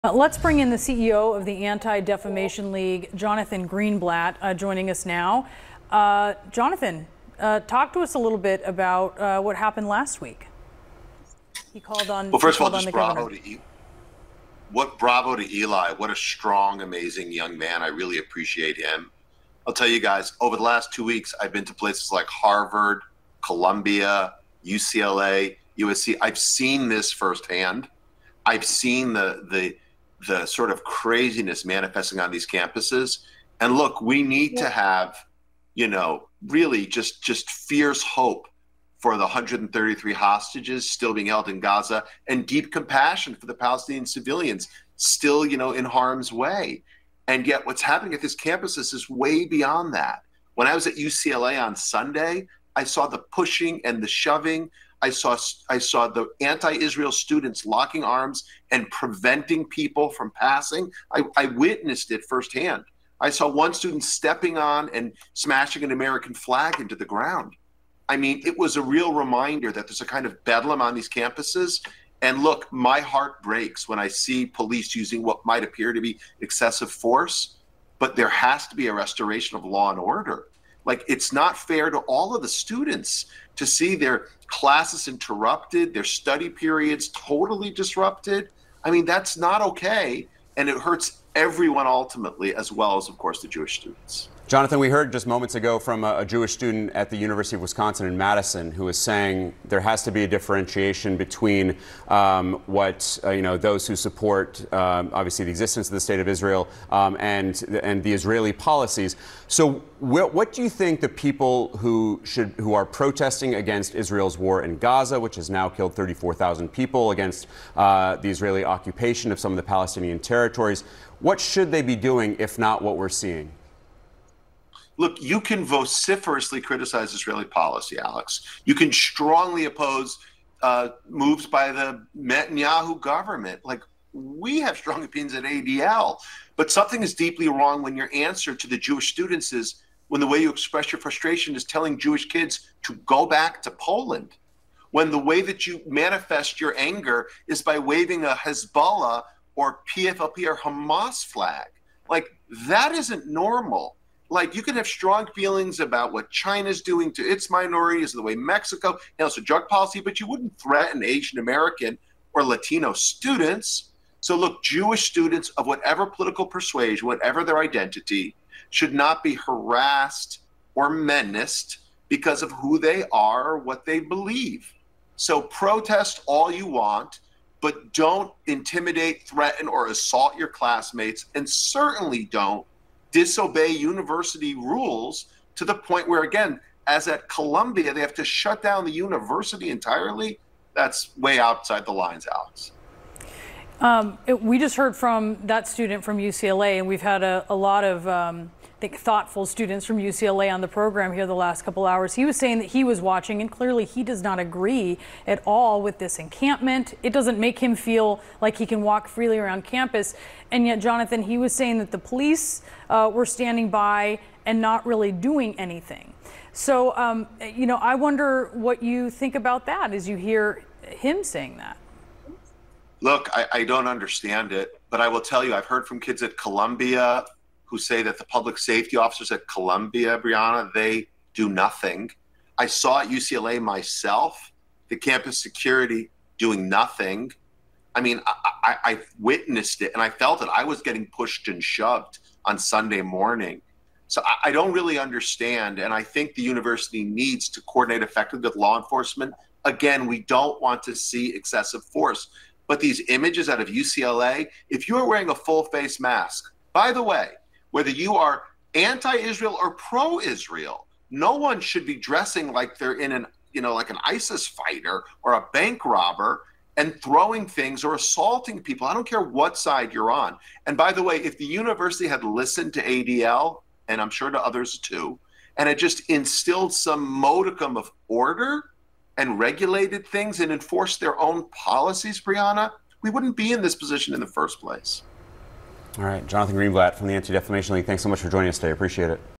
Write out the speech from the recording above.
Let's bring in the CEO of the Anti-Defamation League, Jonathan Greenblatt, joining us now. Jonathan, talk to us a little bit about what happened last week. He called on. Well, first of all, just bravo to Eli. What a strong, amazing young man. I really appreciate him. I'll tell you guys, over the last 2 weeks, I've been to places like Harvard, Columbia, UCLA, USC. I've seen this firsthand. I've seen the sort of craziness manifesting on these campuses. And look, we need to have, really just fierce hope for the 133 hostages still being held in Gaza, and deep compassion for the Palestinian civilians still, in harm's way. And yet what's happening at these campuses is way beyond that. When I was at UCLA on Sunday, I saw the pushing and the shoving. I saw the anti-Israel students locking arms and preventing people from passing. I witnessed it firsthand. I saw one student stepping on and smashing an American flag into the ground. I mean, it was a real reminder that there's a kind of bedlam on these campuses. And look, my heart breaks when I see police using what might appear to be excessive force, but there has to be a restoration of law and order. Like, it's not fair to all of the students to see their classes interrupted, their study periods totally disrupted. I mean, that's not okay. And it hurts everyone ultimately, as well as, of course, the Jewish students. Jonathan, we heard just moments ago from a Jewish student at the University of Wisconsin in Madison who was saying there has to be a differentiation between those who support obviously the existence of the state of Israel and the Israeli policies. So what do you think the people who are protesting against Israel's war in Gaza, which has now killed 34,000 people, against the Israeli occupation of some of the Palestinian territories, what should they be doing if not what we're seeing? Look, you can vociferously criticize Israeli policy, Alex. You can strongly oppose moves by the Netanyahu government. Like, we have strong opinions at ADL, but something is deeply wrong when your answer to the Jewish students is, when the way you express your frustration is telling Jewish kids to go back to Poland. When the way that you manifest your anger is by waving a Hezbollah or PFLP or Hamas flag. Like, that isn't normal. Like, you can have strong feelings about what China's doing to its minorities, the way Mexico handles their drug policy, but you wouldn't threaten Asian American or Latino students. So look, Jewish students of whatever political persuasion, whatever their identity, should not be harassed or menaced because of who they are or what they believe. So protest all you want, but don't intimidate, threaten, or assault your classmates, and certainly don't disobey university rules to the point where, again, as at Columbia, they have to shut down the university entirely. That's way outside the lines, Alex. We just heard from that student from UCLA, and we've had a lot of I think thoughtful students from UCLA on the program here the last couple hours. He was saying that he was watching, and clearly he does not agree at all with this encampment. It doesn't make him feel like he can walk freely around campus. And yet, Jonathan, he was saying that the police were standing by and not really doing anything. So, I wonder what you think about that as you hear him saying that. Look, I don't understand it, but I will tell you, I've heard from kids at Columbia who say that the public safety officers at Columbia, Brianna, they do nothing. I saw at UCLA myself, the campus security doing nothing. I mean, I witnessed it and I felt it. I was getting pushed and shoved on Sunday morning. So I don't really understand. And I think the university needs to coordinate effectively with law enforcement. Again, we don't want to see excessive force. But these images out of UCLA, if you are wearing a full face mask, by the way, whether you are anti-Israel or pro-Israel, no one should be dressing like they're in an, like an ISIS fighter or a bank robber and throwing things or assaulting people. I don't care what side you're on. And by the way, if the university had listened to ADL, and I'm sure to others too, and had just instilled some modicum of order and regulated things and enforced their own policies, Brianna, we wouldn't be in this position in the first place. All right, Jonathan Greenblatt from the Anti-Defamation League, thanks so much for joining us today. Appreciate it.